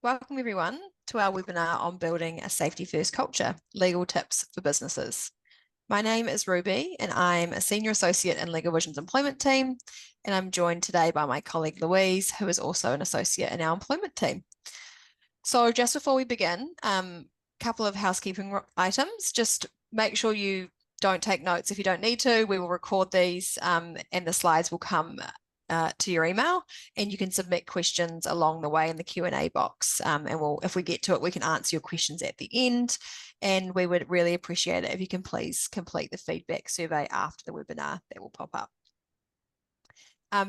Welcome everyone to our webinar on building a safety first culture, legal tips for businesses. My name is Ruby and I'm a senior associate in LegalVision's employment team, and I'm joined today by my colleague Louise, who is also an associate in our employment team. So just before we begin, a couple of housekeeping items. Just make sure you don't take notes if you don't need to. We will record these and the slides will come to your email, and you can submit questions along the way in the Q&A box, and if we get to it, we can answer your questions at the end, and we would really appreciate it if you can please complete the feedback survey after the webinar that will pop up.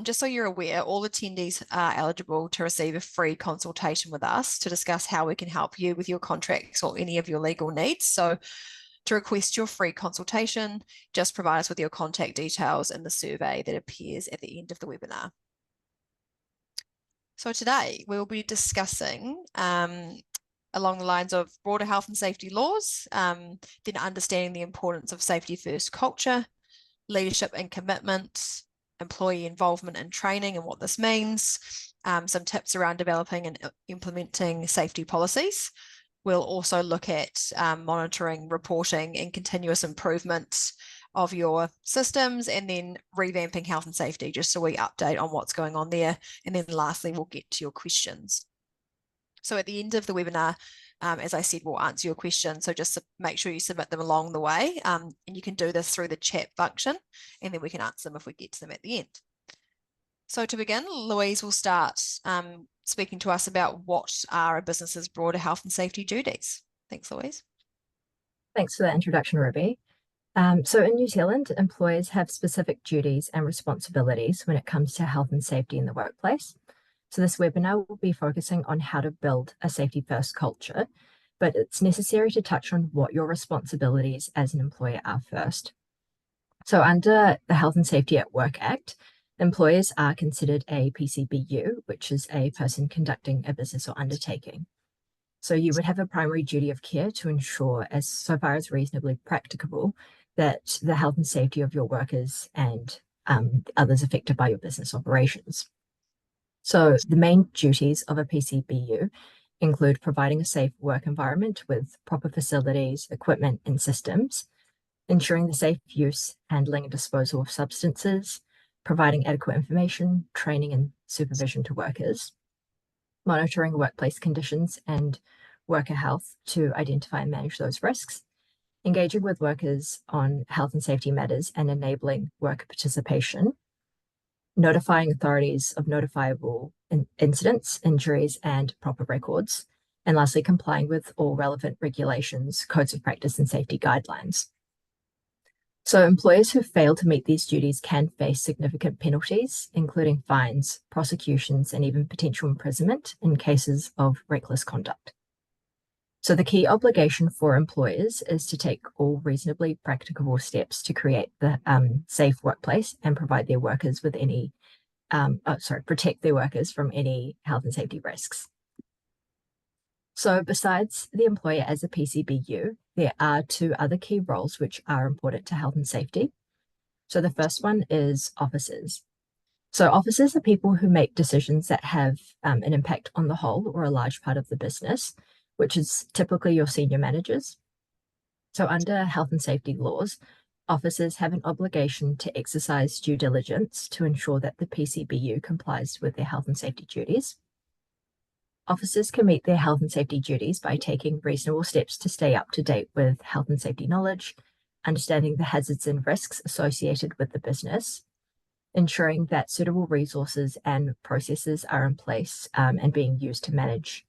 Just so you're aware, all attendees are eligible to receive a free consultation with us to discuss how we can help you with your contracts or any of your legal needs. So to request your free consultation, just provide us with your contact details in the survey that appears at the end of the webinar. So today we'll be discussing along the lines of broader health and safety laws, then understanding the importance of safety first culture, leadership and commitment, employee involvement and training and what this means, some tips around developing and implementing safety policies. We'll also look at monitoring, reporting, and continuous improvement of your systems, and then revamping health and safety, just so we update on what's going on there. And then lastly, we'll get to your questions. So at the end of the webinar, as I said, we'll answer your questions. So just make sure you submit them along the way, and you can do this through the chat function, and then we can answer them if we get to them at the end. So to begin, Louise will start speaking to us about what are a business's broader health and safety duties. Thanks, Louise. Thanks for that introduction, Ruby. So in New Zealand, employers have specific duties and responsibilities when it comes to health and safety in the workplace. So this webinar will be focusing on how to build a safety first culture, but it's necessary to touch on what your responsibilities as an employer are first. So under the Health and Safety at Work Act, employers are considered a PCBU, which is a person conducting a business or undertaking. So you would have a primary duty of care to ensure, as so far as reasonably practicable, that the health and safety of your workers and others affected by your business operations. So the main duties of a PCBU include providing a safe work environment with proper facilities, equipment, and systems, ensuring the safe use, handling, and disposal of substances, providing adequate information, training, and supervision to workers, monitoring workplace conditions and worker health to identify and manage those risks, engaging with workers on health and safety matters and enabling worker participation, notifying authorities of notifiable incidents, injuries, and proper records, and lastly, complying with all relevant regulations, codes of practice, and safety guidelines. So employers who fail to meet these duties can face significant penalties, including fines, prosecutions, and even potential imprisonment in cases of reckless conduct. So the key obligation for employers is to take all reasonably practicable steps to create the safe workplace and provide their workers with any, protect their workers from any health and safety risks. So besides the employer as a PCBU, there are two other key roles which are important to health and safety. So the first one is officers. So officers are people who make decisions that have an impact on the whole or a large part of the business, which is typically your senior managers. So under health and safety laws, officers have an obligation to exercise due diligence to ensure that the PCBU complies with their health and safety duties. Officers can meet their health and safety duties by taking reasonable steps to stay up to date with health and safety knowledge, understanding the hazards and risks associated with the business, ensuring that suitable resources and processes are in place and being used to manage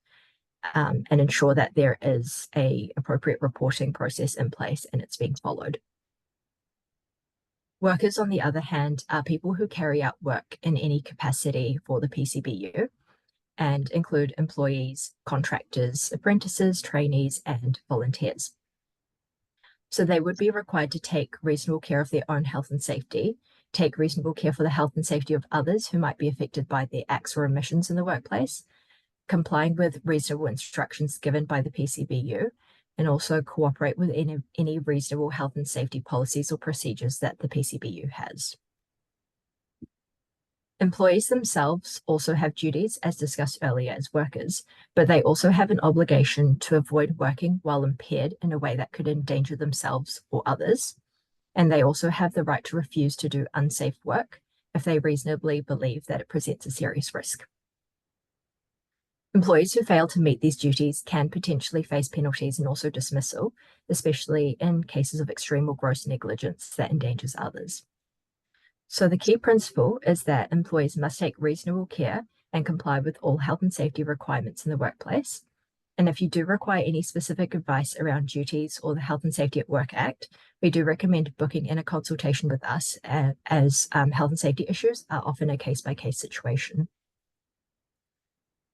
and ensure that there is an appropriate reporting process in place and it's being followed. Workers, on the other hand, are people who carry out work in any capacity for the PCBU, and include employees, contractors, apprentices, trainees, and volunteers. So they would be required to take reasonable care of their own health and safety, take reasonable care for the health and safety of others who might be affected by their acts or omissions in the workplace, complying with reasonable instructions given by the PCBU, and also cooperate with any reasonable health and safety policies or procedures that the PCBU has. Employees themselves also have duties, as discussed earlier, as workers, but they also have an obligation to avoid working while impaired in a way that could endanger themselves or others. And they also have the right to refuse to do unsafe work if they reasonably believe that it presents a serious risk. Employees who fail to meet these duties can potentially face penalties and also dismissal, especially in cases of extreme or gross negligence that endangers others. So the key principle is that employees must take reasonable care and comply with all health and safety requirements in the workplace. And if you do require any specific advice around duties or the Health and Safety at Work Act, we do recommend booking in a consultation with us as health and safety issues are often a case-by-case situation.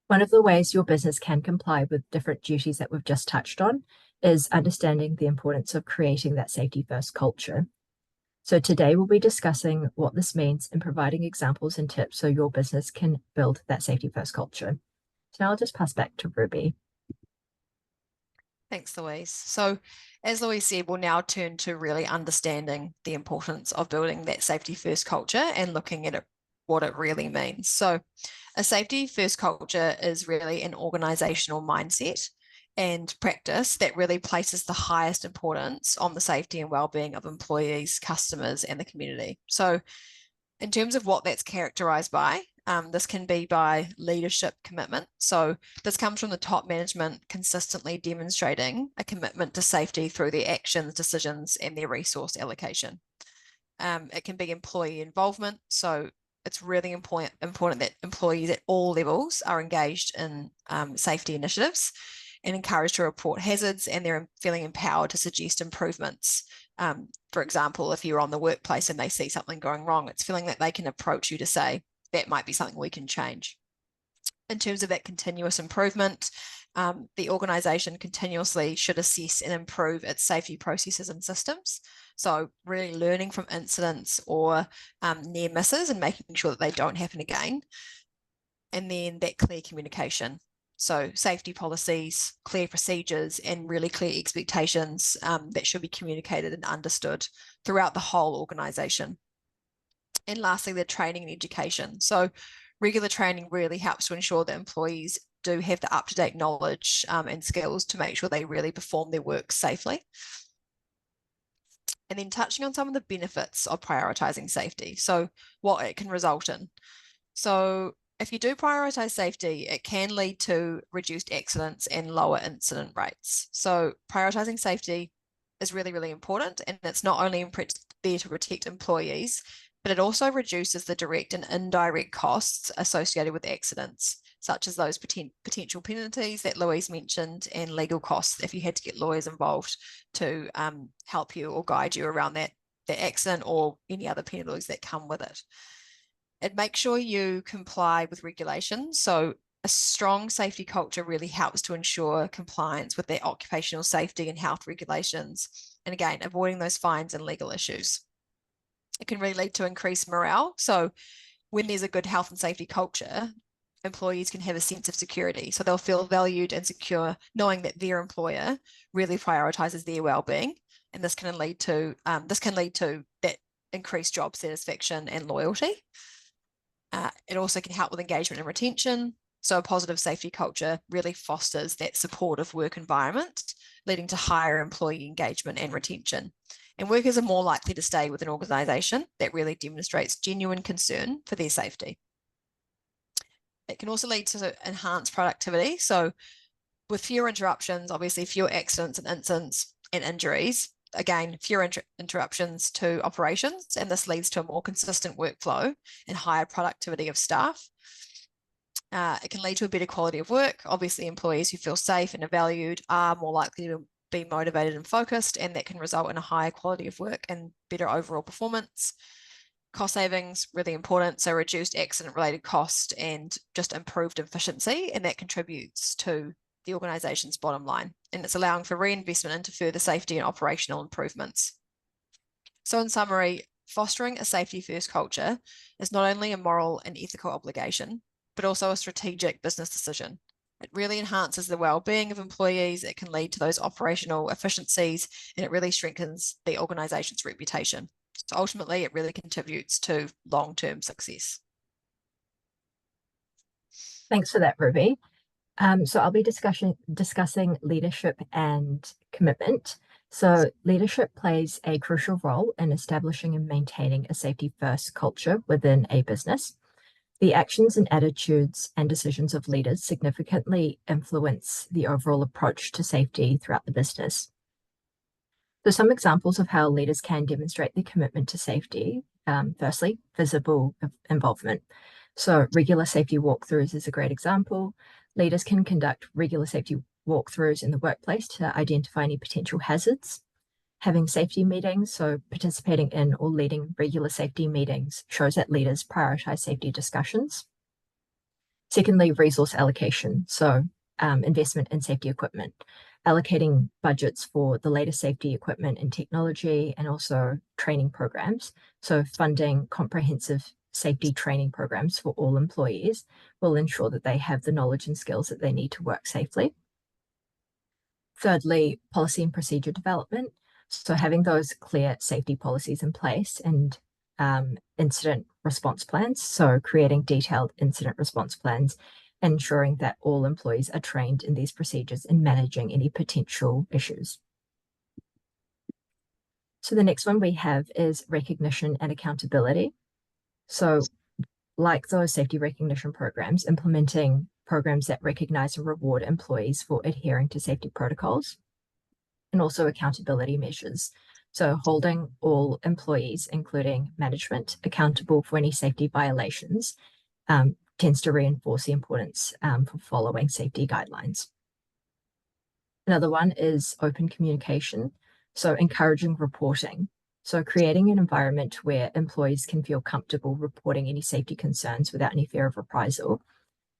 One of the ways your business can comply with different duties that we've just touched on is understanding the importance of creating that safety first culture. So today we'll be discussing what this means and providing examples and tips so your business can build that safety first culture. So now I'll just pass back to Ruby. Thanks, Louise. So as Louise said, we'll now turn to really understanding the importance of building that safety first culture and looking at it, what it really means. So a safety first culture is really an organizational mindset and practice that really places the highest importance on the safety and well-being of employees, customers, and the community. So in terms of what that's characterized by, this can be by leadership commitment. So this comes from the top management consistently demonstrating a commitment to safety through their actions, decisions, and their resource allocation. It can be employee involvement. So it's really important that employees at all levels are engaged in safety initiatives and encouraged to report hazards, and they're feeling empowered to suggest improvements. For example, if you're on the workplace and they see something going wrong, it's feeling that they can approach you to say, that might be something we can change. In terms of that continuous improvement, the organisation continuously should assess and improve its safety processes and systems. So really learning from incidents or near misses and making sure that they don't happen again. And then that clear communication. So safety policies, clear procedures, and really clear expectations that should be communicated and understood throughout the whole organisation. And lastly, the training and education. So regular training really helps to ensure that employees do have the up-to-date knowledge and skills to make sure they really perform their work safely. And then touching on some of the benefits of prioritising safety. So what it can result in. So if you do prioritise safety, it can lead to reduced accidents and lower incident rates. So prioritising safety is really, really important. And it's not only there to protect employees, but it also reduces the direct and indirect costs associated with accidents, such as those potential penalties that Louise mentioned and legal costs if you had to get lawyers involved to help you or guide you around that accident or any other penalties that come with it. It makes sure you comply with regulations. So a strong safety culture really helps to ensure compliance with their occupational safety and health regulations. And again, avoiding those fines and legal issues. It can really lead to increased morale. So when there's a good health and safety culture, employees can have a sense of security. So they'll feel valued and secure knowing that their employer really prioritizes their well-being. And this can lead to that increased job satisfaction and loyalty. It also can help with engagement and retention. So a positive safety culture really fosters that supportive work environment, leading to higher employee engagement and retention. And workers are more likely to stay with an organisation that really demonstrates genuine concern for their safety. It can also lead to enhanced productivity. So with fewer interruptions, obviously fewer accidents and incidents and injuries, again, fewer interruptions to operations, and this leads to a more consistent workflow and higher productivity of staff. It can lead to a better quality of work. Obviously, employees who feel safe and are valued are more likely to be motivated and focused, and that can result in a higher quality of work and better overall performance. Cost savings, really important. So reduced accident-related cost and just improved efficiency, and that contributes to the organisation's bottom line. And it's allowing for reinvestment into further safety and operational improvements. So in summary, fostering a safety-first culture is not only a moral and ethical obligation, but also a strategic business decision. It really enhances the well-being of employees. It can lead to those operational efficiencies, and it really strengthens the organisation's reputation. So ultimately, it really contributes to long-term success. Thanks for that, Ruby. So I'll be discussing leadership and commitment. So leadership plays a crucial role in establishing and maintaining a safety first culture within a business. The actions and attitudes and decisions of leaders significantly influence the overall approach to safety throughout the business. So some examples of how leaders can demonstrate their commitment to safety. Firstly, visible involvement. So regular safety walkthroughs is a great example. Leaders can conduct regular safety walkthroughs in the workplace to identify any potential hazards. Having safety meetings, so participating in or leading regular safety meetings shows that leaders prioritize safety discussions. Secondly, resource allocation, so investment in safety equipment, allocating budgets for the latest safety equipment and technology, and also training programs. So funding comprehensive safety training programs for all employees will ensure that they have the knowledge and skills that they need to work safely. Thirdly, policy and procedure development. So having those clear safety policies in place and incident response plans. So creating detailed incident response plans, ensuring that all employees are trained in these procedures and managing any potential issues. So the next one we have is recognition and accountability. So like those safety recognition programs, implementing programs that recognize and reward employees for adhering to safety protocols, and also accountability measures. So holding all employees, including management, accountable for any safety violations tends to reinforce the importance for following safety guidelines. Another one is open communication. So encouraging reporting. So creating an environment where employees can feel comfortable reporting any safety concerns without any fear of reprisal,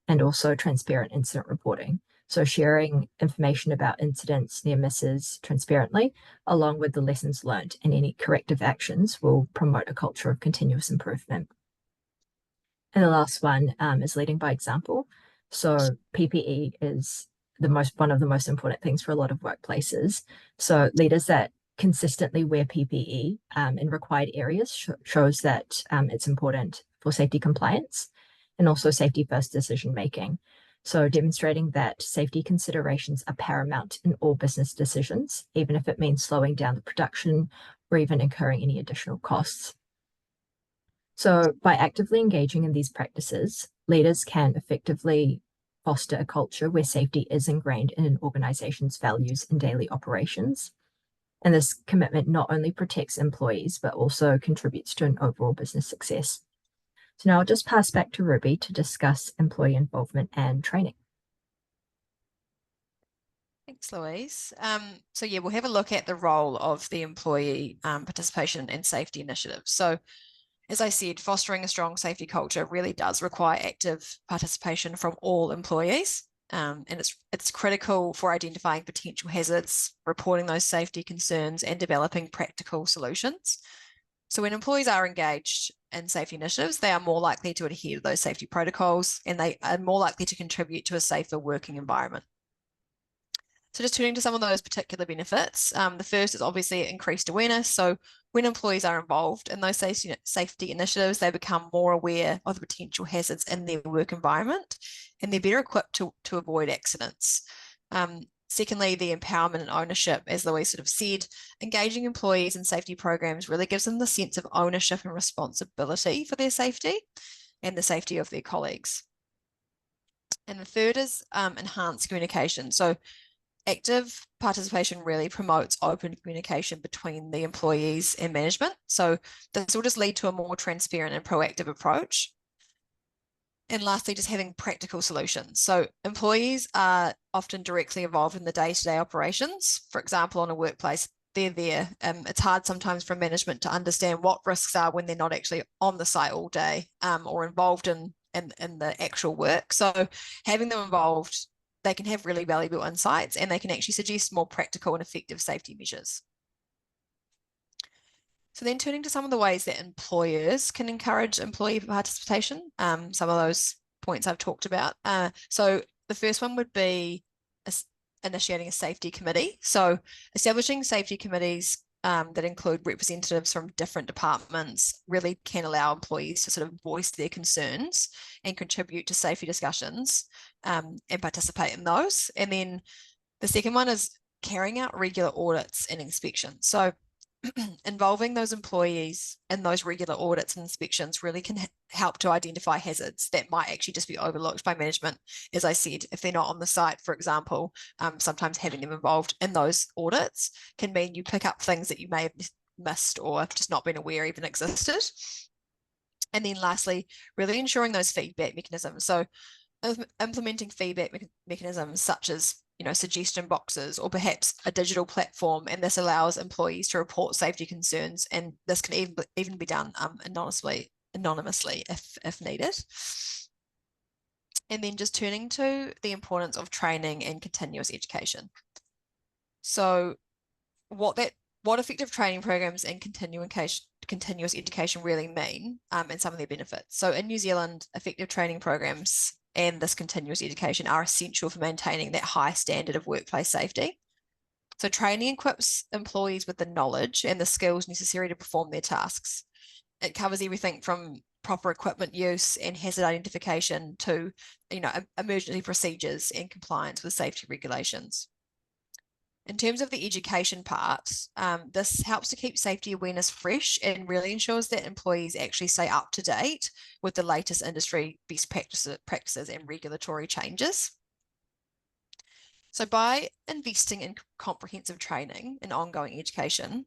and also transparent incident reporting. So sharing information about incidents, near misses transparently, along with the lessons learned and any corrective actions will promote a culture of continuous improvement. And the last one is leading by example. So PPE is one of the most important things for a lot of workplaces. So leaders that consistently wear PPE in required areas shows that it's important for safety compliance and also safety first decision making. So demonstrating that safety considerations are paramount in all business decisions, even if it means slowing down the production or even incurring any additional costs. So by actively engaging in these practices, leaders can effectively foster a culture where safety is ingrained in an organization's values and daily operations. And this commitment not only protects employees, but also contributes to an overall business success. So now I'll just pass back to Ruby to discuss employee involvement and training. Thanks, Louise. So yeah, we'll have a look at the role of the employee participation and safety initiatives. So as I said, fostering a strong safety culture really does require active participation from all employees. And it's critical for identifying potential hazards, reporting those safety concerns, and developing practical solutions. So when employees are engaged in safety initiatives, they are more likely to adhere to those safety protocols, and they are more likely to contribute to a safer working environment. So just turning to some of those particular benefits, the first is obviously increased awareness. So when employees are involved in those safety initiatives, they become more aware of the potential hazards in their work environment, and they're better equipped to avoid accidents. Secondly, the empowerment and ownership, as Louise sort of said, engaging employees in safety programs really gives them the sense of ownership and responsibility for their safety and the safety of their colleagues. And the third is enhanced communication. So active participation really promotes open communication between the employees and management. So this will just lead to a more transparent and proactive approach. And lastly, just having practical solutions. So employees are often directly involved in the day-to-day operations. For example, on a workplace, they're there. It's hard sometimes for management to understand what risks are when they're not actually on the site all day or involved in the actual work. So having them involved, they can have really valuable insights, and they can actually suggest more practical and effective safety measures. So then turning to some of the ways that employers can encourage employee participation, some of those points I've talked about. So the first one would be initiating a safety committee. So establishing safety committees that include representatives from different departments really can allow employees to sort of voice their concerns and contribute to safety discussions and participate in those. And then the second one is carrying out regular audits and inspections. So involving those employees in those regular audits and inspections really can help to identify hazards that might actually just be overlooked by management. As I said, if they're not on the site, for example, sometimes having them involved in those audits can mean you pick up things that you may have missed or just not been aware even existed. And then lastly, really ensuring those feedback mechanisms. So implementing feedback mechanisms such as suggestion boxes or perhaps a digital platform, and this allows employees to report safety concerns, and this can even be done anonymously if needed. And then just turning to the importance of training and continuous education. So what effective training programs and continuous education really mean, and some of their benefits. So in New Zealand, effective training programs and this continuous education are essential for maintaining that high standard of workplace safety. So training equips employees with the knowledge and the skills necessary to perform their tasks. It covers everything from proper equipment use and hazard identification to, emergency procedures and compliance with safety regulations. In terms of the education part, this helps to keep safety awareness fresh and really ensures that employees actually stay up to date with the latest industry best practices and regulatory changes. So by investing in comprehensive training and ongoing education,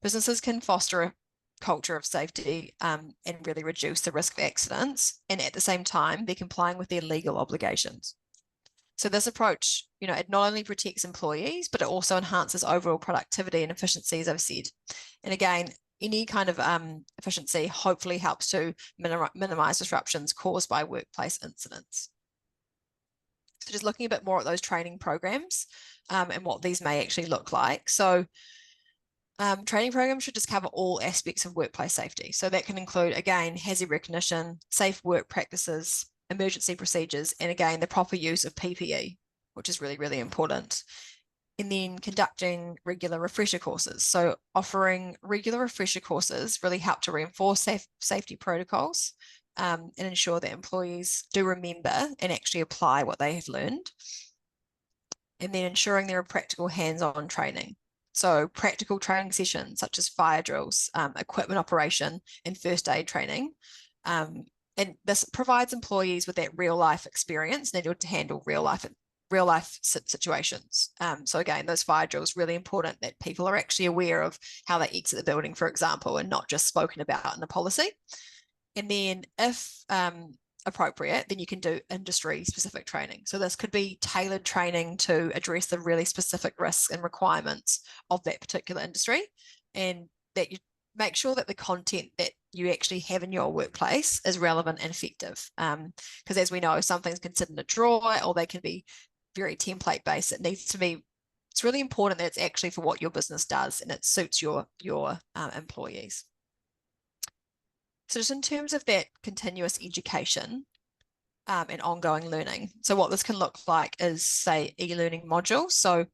businesses can foster a culture of safety and really reduce the risk of accidents. And at the same time, they're complying with their legal obligations. So this approach, it not only protects employees, but it also enhances overall productivity and efficiency, as I've said. And again, any kind of efficiency hopefully helps to minimize disruptions caused by workplace incidents. So just looking a bit more at those training programs and what these may actually look like. So training programs should just cover all aspects of workplace safety. So that can include, again, hazard recognition, safe work practices, emergency procedures, and again, the proper use of PPE, which is really, really important. And then conducting regular refresher courses. So offering regular refresher courses really help to reinforce safety protocols and ensure that employees do remember and actually apply what they have learned. And then ensuring there are practical hands-on training. So practical training sessions such as fire drills, equipment operation, and first aid training. And this provides employees with that real life experience needed to handle real life situations. So again, those fire drills, really important that people are actually aware of how they exit the building, for example, and not just spoken about in the policy. And then if appropriate, then you can do industry specific training. So this could be tailored training to address the really specific risks and requirements of that particular industry, and that you make sure that the content that you actually have in your workplace is relevant and effective. Because as we know, some things can sit in a drawer or they can be very template based. It's really important that it's actually for what your business does and it suits your employees. So just in terms of that continuous education and ongoing learning. So what this can look like is, say, e-learning modules. So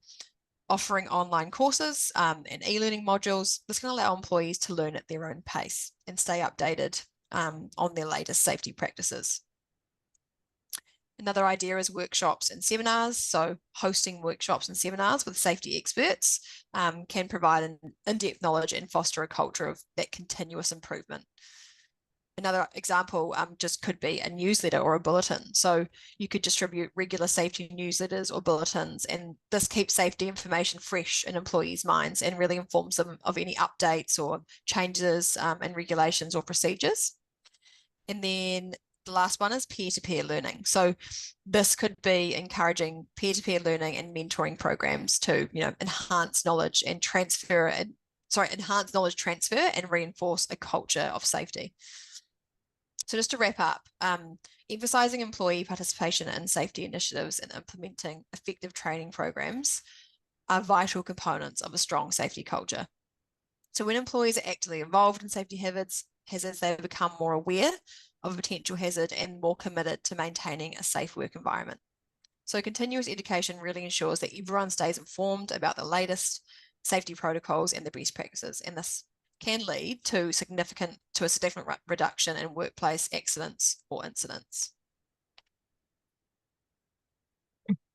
offering online courses and e-learning modules. This can allow employees to learn at their own pace and stay updated on their latest safety practices. Another idea is workshops and seminars. So hosting workshops and seminars with safety experts can provide an in-depth knowledge and foster a culture of that continuous improvement. Another example just could be a newsletter or a bulletin. So you could distribute regular safety newsletters or bulletins, and this keeps safety information fresh in employees' minds and really informs them of any updates or changes in regulations or procedures. And then the last one is peer-to-peer learning. So this could be encouraging peer-to-peer learning and mentoring programs to, enhance knowledge transfer and reinforce a culture of safety. So just to wrap up, emphasizing employee participation in safety initiatives and implementing effective training programs are vital components of a strong safety culture. So when employees are actively involved in safety hazards, they become more aware of a potential hazard and more committed to maintaining a safe work environment. So continuous education really ensures that everyone stays informed about the latest safety protocols and the best practices. And this can lead to a significant reduction in workplace accidents or incidents.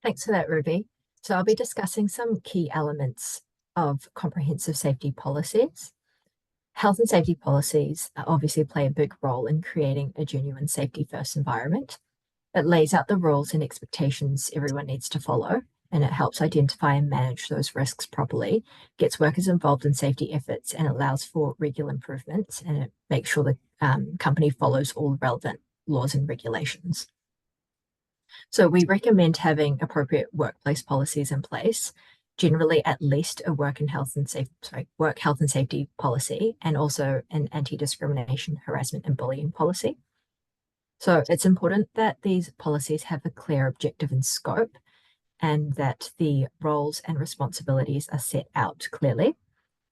Thanks for that, Ruby. So I'll be discussing some key elements of comprehensive safety policies. Health and safety policies obviously play a big role in creating a genuine safety-first environment. It lays out the rules and expectations everyone needs to follow, and it helps identify and manage those risks properly, gets workers involved in safety efforts, and allows for regular improvements, and it makes sure the company follows all relevant laws and regulations. So we recommend having appropriate workplace policies in place, generally at least a work health and safety policy, and also an anti-discrimination, harassment, and bullying policy. So it's important that these policies have a clear objective and scope, and that the roles and responsibilities are set out clearly.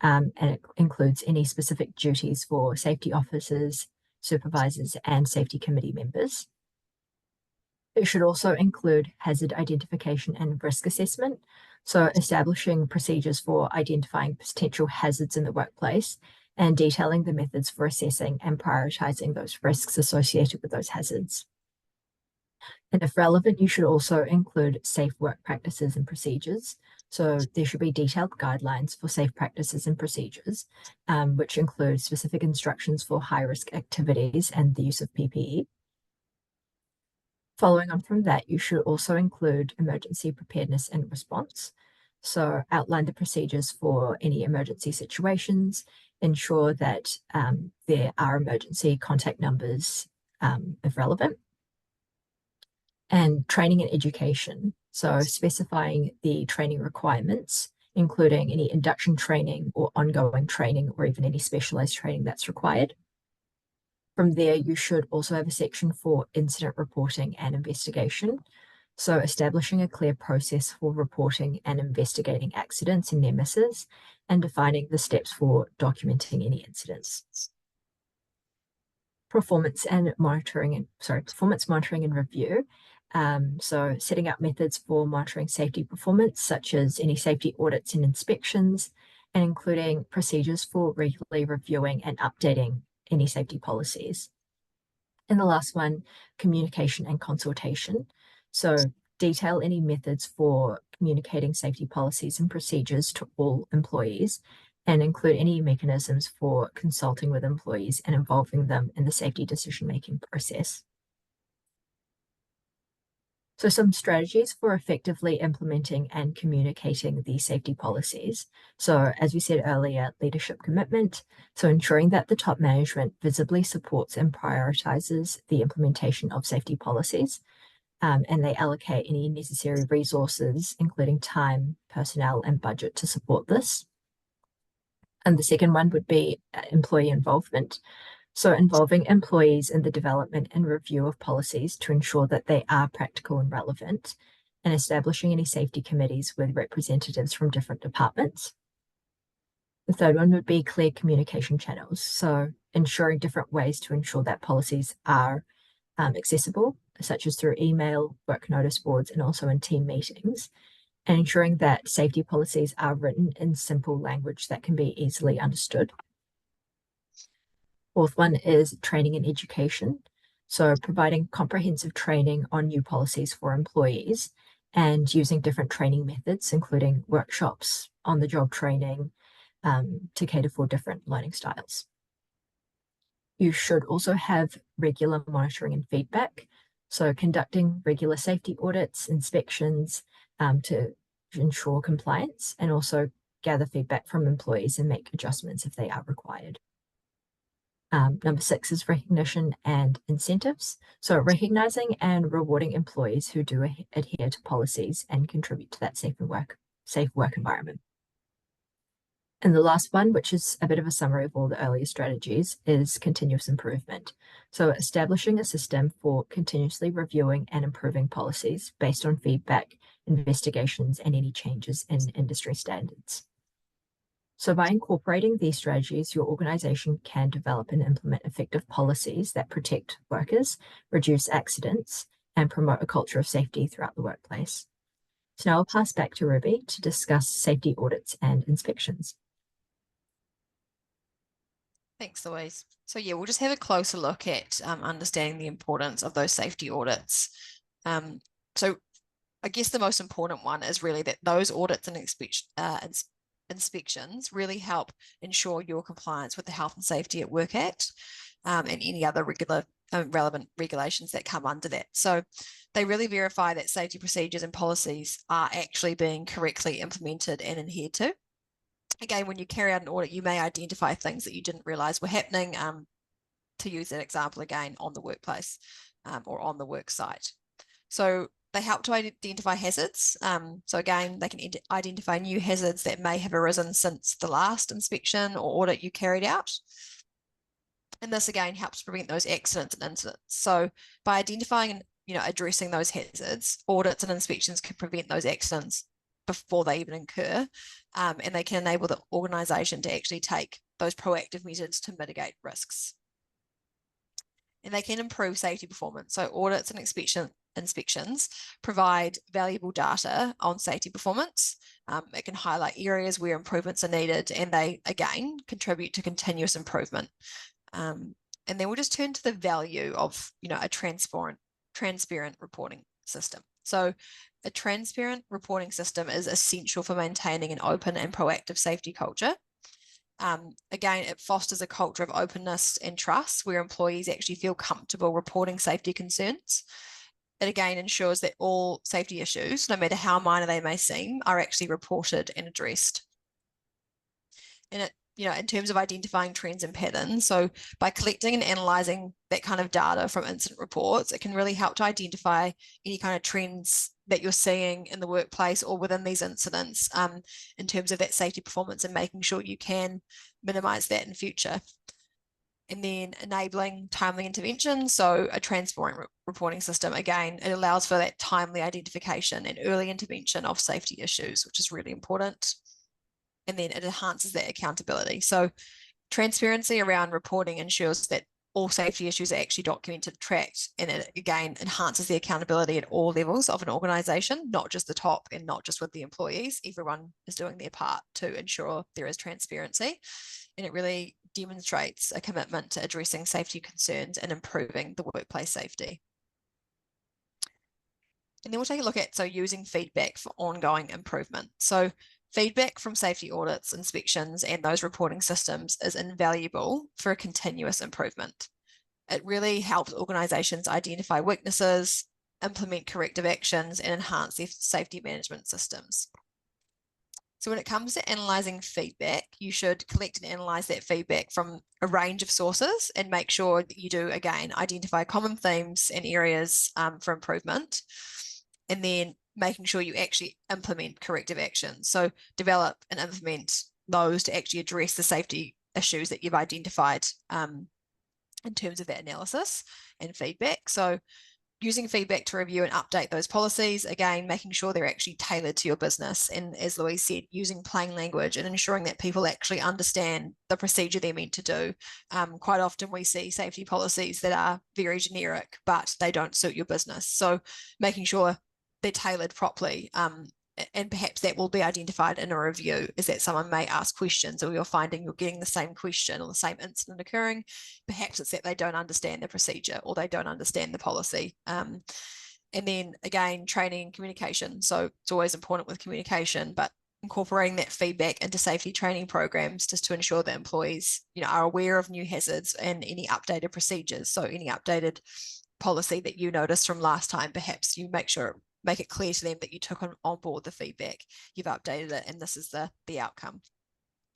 And it includes any specific duties for safety officers, supervisors, and safety committee members. It should also include hazard identification and risk assessment. So establishing procedures for identifying potential hazards in the workplace and detailing the methods for assessing and prioritizing those risks associated with those hazards. And if relevant, you should also include safe work practices and procedures. So there should be detailed guidelines for safe practices and procedures, which include specific instructions for high-risk activities and the use of PPE. Following on from that, you should also include emergency preparedness and response. So outline the procedures for any emergency situations, ensure that there are emergency contact numbers if relevant. And training and education. So specifying the training requirements, including any induction training or ongoing training, or even any specialized training that's required. From there, you should also have a section for incident reporting and investigation. So establishing a clear process for reporting and investigating accidents and near misses, and defining the steps for documenting any incidents. Performance monitoring and review. So setting up methods for monitoring safety performance, such as any safety audits and inspections, and including procedures for regularly reviewing and updating any safety policies. And the last one, communication and consultation. So detail any methods for communicating safety policies and procedures to all employees, and include any mechanisms for consulting with employees and involving them in the safety decision-making process. So some strategies for effectively implementing and communicating these safety policies. So as we said earlier, leadership commitment. So ensuring that the top management visibly supports and prioritizes the implementation of safety policies, and they allocate any necessary resources, including time, personnel, and budget to support this. And the second one would be employee involvement. So involving employees in the development and review of policies to ensure that they are practical and relevant, and establishing any safety committees with representatives from different departments. The third one would be clear communication channels. So ensuring different ways to ensure that policies are accessible, such as through email, work notice boards, and also in team meetings, and ensuring that safety policies are written in simple language that can be easily understood. Fourth one is training and education. So providing comprehensive training on new policies for employees and using different training methods, including workshops, on-the-job training, to cater for different learning styles. You should also have regular monitoring and feedback. So conducting regular safety audits, inspections to ensure compliance, and also gather feedback from employees and make adjustments if they are required. Number 6 is recognition and incentives. So recognizing and rewarding employees who do adhere to policies and contribute to that safe work environment. And the last one, which is a bit of a summary of all the earlier strategies, is continuous improvement. So establishing a system for continuously reviewing and improving policies based on feedback, investigations, and any changes in industry standards. So by incorporating these strategies, your organization can develop and implement effective policies that protect workers, reduce accidents, and promote a culture of safety throughout the workplace. So now I'll pass back to Ruby to discuss safety audits and inspections. Thanks, Louise. So yeah, we'll just have a closer look at understanding the importance of those safety audits. So I guess the most important one is really that those audits and inspections really help ensure your compliance with the Health and Safety at Work Act and any other relevant regulations that come under that. So they really verify that safety procedures and policies are actually being correctly implemented and adhered to. Again, when you carry out an audit, you may identify things that you didn't realize were happening, to use that example again, on the workplace or on the work site. So they help to identify hazards. So again, they can identify new hazards that may have arisen since the last inspection or audit you carried out. And this again helps prevent those accidents and incidents. So by identifying and addressing those hazards, audits and inspections can prevent those accidents before they even incur, and they can enable the organisation to actually take those proactive measures to mitigate risks. And they can improve safety performance. So audits and inspections provide valuable data on safety performance. It can highlight areas where improvements are needed, and they, again, contribute to continuous improvement. And then we'll just turn to the value of a transparent reporting system. So a transparent reporting system is essential for maintaining an open and proactive safety culture. Again, it fosters a culture of openness and trust where employees actually feel comfortable reporting safety concerns. It again ensures that all safety issues, no matter how minor they may seem, are actually reported and addressed. And it, in terms of identifying trends and patterns, so by collecting and analysing that kind of data from incident reports, it can really help to identify any kind of trends that you're seeing in the workplace or within these incidents in terms of that safety performance, and making sure you can minimise that in future. And then enabling timely intervention. So a transparent reporting system, again, it allows for that timely identification and early intervention of safety issues, which is really important. And then it enhances that accountability. So transparency around reporting ensures that all safety issues are actually documented, tracked, and it again enhances the accountability at all levels of an organisation, not just the top and not just with the employees. Everyone is doing their part to ensure there is transparency, and it really demonstrates a commitment to addressing safety concerns and improving the workplace safety. And then we'll take a look at using feedback for ongoing improvement. So feedback from safety audits, inspections, and those reporting systems is invaluable for a continuous improvement. It really helps organisations identify weaknesses, implement corrective actions, and enhance their safety management systems. So when it comes to analysing feedback, you should collect and analyse that feedback from a range of sources and make sure that you do, again, identify common themes and areas for improvement, and then making sure you actually implement corrective actions. So develop and implement those to actually address the safety issues that you've identified in terms of that analysis and feedback. So using feedback to review and update those policies, again, making sure they're actually tailored to your business. And as Louise said, using plain language and ensuring that people actually understand the procedure they're meant to do. Quite often we see safety policies that are very generic, but they don't suit your business. So making sure they're tailored properly, and perhaps that will be identified in a review, is that someone may ask questions, or you're finding you're getting the same question or the same incident occurring. Perhaps it's that they don't understand the procedure or they don't understand the policy. And then again, training and communication. So it's always important with communication, but incorporating that feedback into safety training programs just to ensure that employees, are aware of new hazards and any updated procedures. So any updated policy that you noticed from last time, perhaps you make it clear to them that you took on board the feedback, you've updated it, and this is the outcome.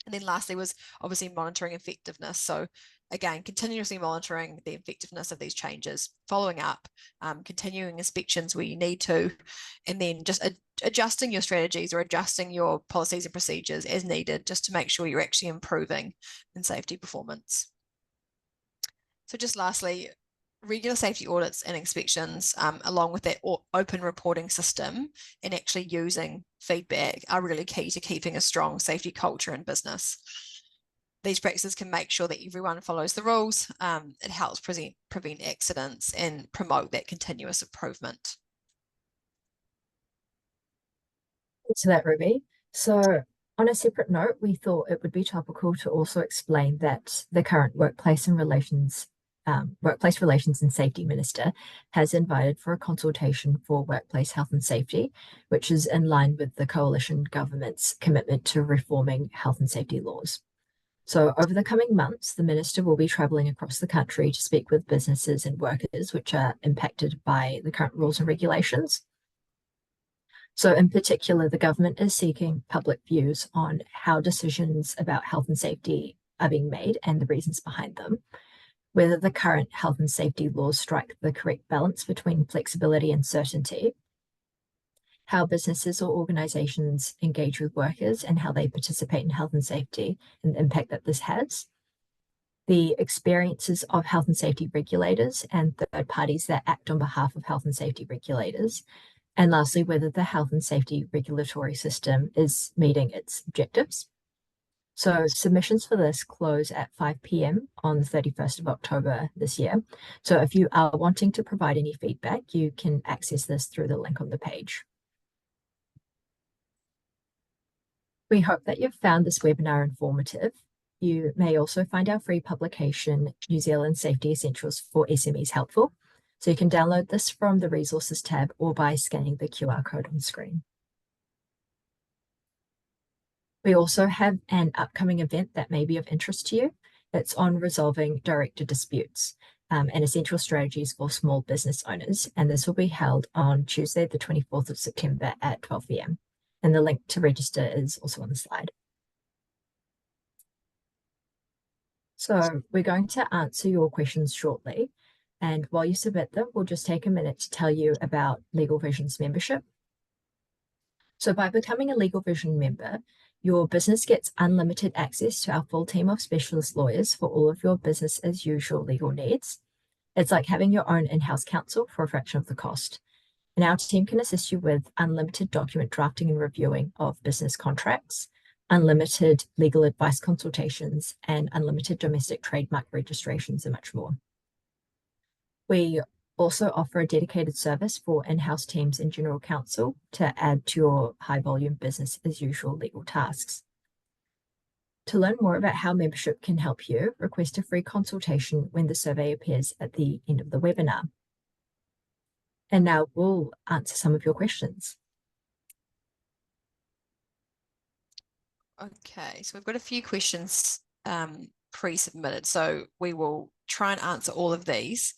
And then lastly was obviously monitoring effectiveness. So again, continuously monitoring the effectiveness of these changes, following up, continuing inspections where you need to, and then just adjusting your strategies or adjusting your policies and procedures as needed, just to make sure you're actually improving in safety performance. So just lastly, regular safety audits and inspections, along with that open reporting system and actually using feedback, are really key to keeping a strong safety culture in business. These practices can make sure that everyone follows the rules. It helps prevent accidents and promote that continuous improvement. To that, Ruby. So, on a separate note, we thought it would be topical to also explain that the current workplace relations and safety minister has invited for a consultation for workplace health and safety, which is in line with the coalition government's commitment to reforming health and safety laws. So, over the coming months, the minister will be travelling across the country to speak with businesses and workers which are impacted by the current rules and regulations. So, in particular, the government is seeking public views on how decisions about health and safety are being made and the reasons behind them, whether the current health and safety laws strike the correct balance between flexibility and certainty, how businesses or organizations engage with workers and how they participate in health and safety and the impact that this has, the experiences of health and safety regulators and third parties that act on behalf of health and safety regulators, and lastly, whether the health and safety regulatory system is meeting its objectives. So submissions for this close at 5 p.m. on the 31st of October this year. So if you are wanting to provide any feedback, you can access this through the link on the page. We hope that you've found this webinar informative. You may also find our free publication, New Zealand Safety Essentials for SMEs, helpful. So you can download this from the resources tab or by scanning the QR code on screen. We also have an upcoming event that may be of interest to you. It's on resolving director disputes and essential strategies for small business owners. And this will be held on Tuesday, the 24th of September at 12 p.m. And the link to register is also on the slide. So we're going to answer your questions shortly. And while you submit them, we'll just take a minute to tell you about LegalVision's membership. So by becoming a LegalVision member, your business gets unlimited access to our full team of specialist lawyers for all of your business as usual legal needs. It's like having your own in-house counsel for a fraction of the cost. And our team can assist you with unlimited document drafting and reviewing of business contracts, unlimited legal advice consultations, and unlimited domestic trademark registrations and much more. We also offer a dedicated service for in-house teams and general counsel to add to your high-volume business as usual legal tasks. To learn more about how membership can help you, request a free consultation when the survey appears at the end of the webinar. And now we'll answer some of your questions. Okay, so we've got a few questions pre-submitted, so we will try and answer all of these.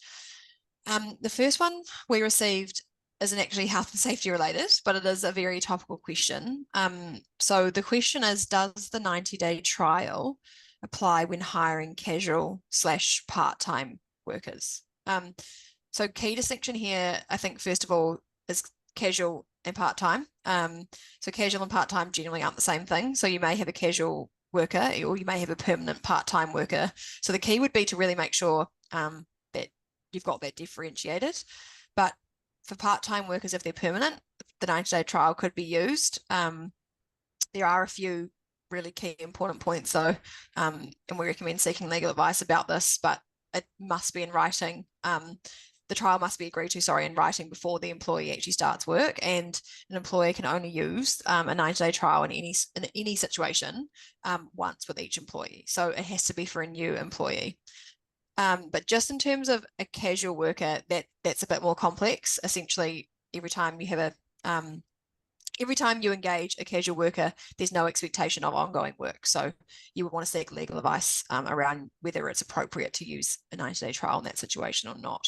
The first one we received isn't actually health and safety related, but it is a very topical question. So the question is, does the 90-day trial apply when hiring casual/part-time workers? So key distinction here, I think, first of all, is casual and part-time. So casual and part-time generally aren't the same thing. So you may have a casual worker or you may have a permanent part-time worker. So the key would be to really make sure that you've got that differentiated. But for part-time workers, if they're permanent, the 90-day trial could be used. There are a few really key important points though, and we recommend seeking legal advice about this, but it must be in writing. The trial must be agreed to, in writing before the employee actually starts work, and an employer can only use a 90-day trial in any situation once with each employee. So it has to be for a new employee. But just in terms of a casual worker, that's a bit more complex. Essentially, every time you engage a casual worker, there's no expectation of ongoing work. So you would want to seek legal advice around whether it's appropriate to use a 90-day trial in that situation or not.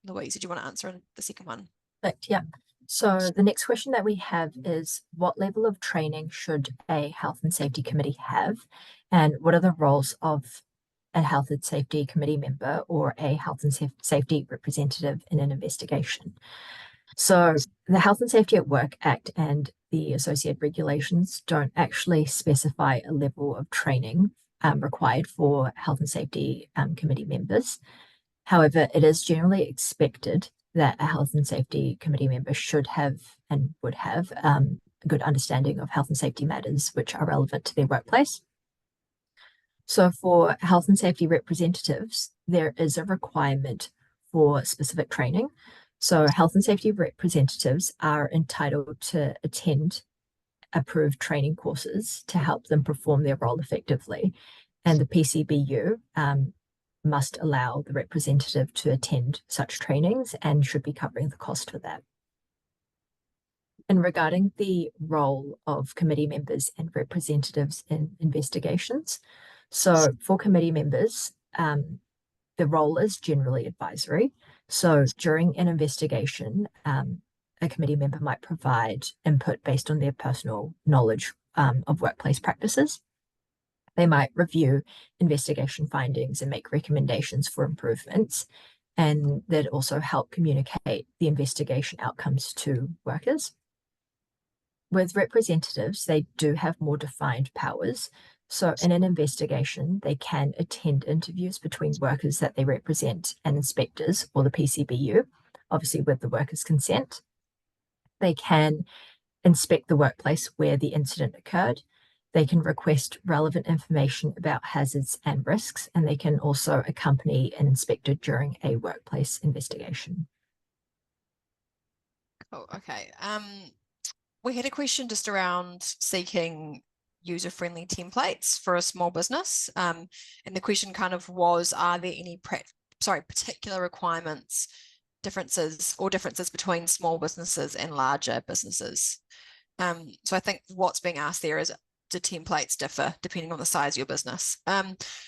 Louise, did you want to answer the second one? Yeah. So the next question that we have is, what level of training should a health and safety committee have? And what are the roles of a health and safety committee member or a health and safety representative in an investigation? So the Health and Safety at Work Act and the associated regulations don't actually specify a level of training required for health and safety committee members. However, it is generally expected that a health and safety committee member should have and would have a good understanding of health and safety matters which are relevant to their workplace. So for health and safety representatives, there is a requirement for specific training. So health and safety representatives are entitled to attend approved training courses to help them perform their role effectively. And the PCBU must allow the representative to attend such trainings and should be covering the cost for that. And regarding the role of committee members and representatives in investigations, so for committee members, the role is generally advisory. So during an investigation, a committee member might provide input based on their personal knowledge of workplace practices. They might review investigation findings and make recommendations for improvements, and that also help communicate the investigation outcomes to workers. With representatives, they do have more defined powers. So in an investigation, they can attend interviews between workers that they represent and inspectors or the PCBU, obviously with the workers' consent. They can inspect the workplace where the incident occurred. They can request relevant information about hazards and risks, and they can also accompany an inspector during a workplace investigation. Oh, okay. We had a question just around seeking user-friendly templates for a small business. And the question kind of was, are there any particular requirements, differences between small businesses and larger businesses? So I think what's being asked there is, do templates differ depending on the size of your business? So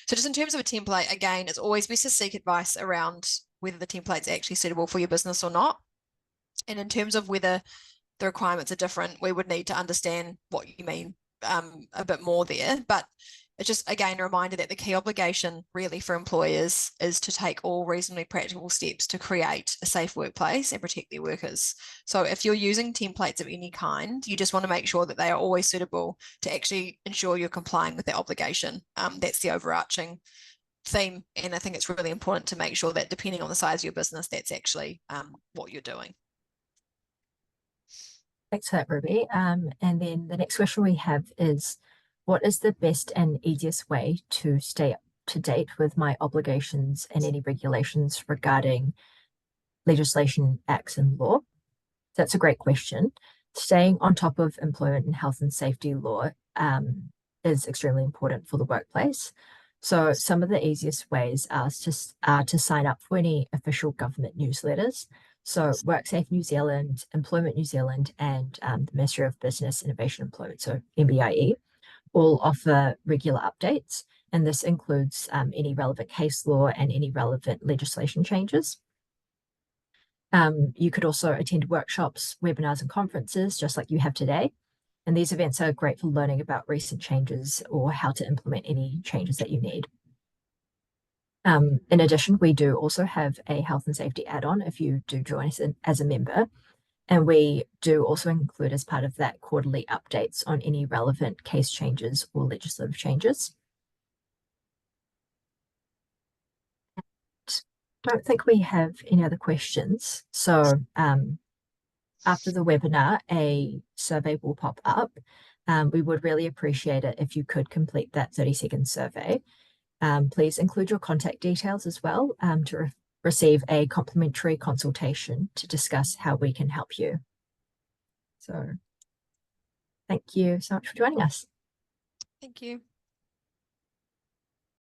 just in terms of a template, again, it's always best to seek advice around whether the template's actually suitable for your business or not. And in terms of whether the requirements are different, we would need to understand what you mean a bit more there. But it's just, again, a reminder that the key obligation really for employers is to take all reasonably practical steps to create a safe workplace and protect their workers. So if you're using templates of any kind, you just want to make sure that they are always suitable to actually ensure you're complying with that obligation. That's the overarching theme. And I think it's really important to make sure that depending on the size of your business, that's actually what you're doing. Thanks for that, Ruby. And then the next question we have is, what is the best and easiest way to stay up to date with my obligations and any regulations regarding legislation, acts, and law? That's a great question. Staying on top of employment and health and safety law is extremely important for the workplace. So some of the easiest ways are to sign up for any official government newsletters. So WorkSafe New Zealand, Employment New Zealand, and the Ministry of Business, Innovation and Employment, so MBIE, all offer regular updates. And this includes any relevant case law and any relevant legislation changes. You could also attend workshops, webinars, and conferences, just like you have today. And these events are great for learning about recent changes or how to implement any changes that you need. In addition, we do also have a health and safety add-on if you do join us as a member. And we do also include as part of that quarterly updates on any relevant case changes or legislative changes. I don't think we have any other questions. So after the webinar, a survey will pop up. We would really appreciate it if you could complete that 30-second survey. Please include your contact details as well to receive a complimentary consultation to discuss how we can help you. So thank you so much for joining us. Thank you.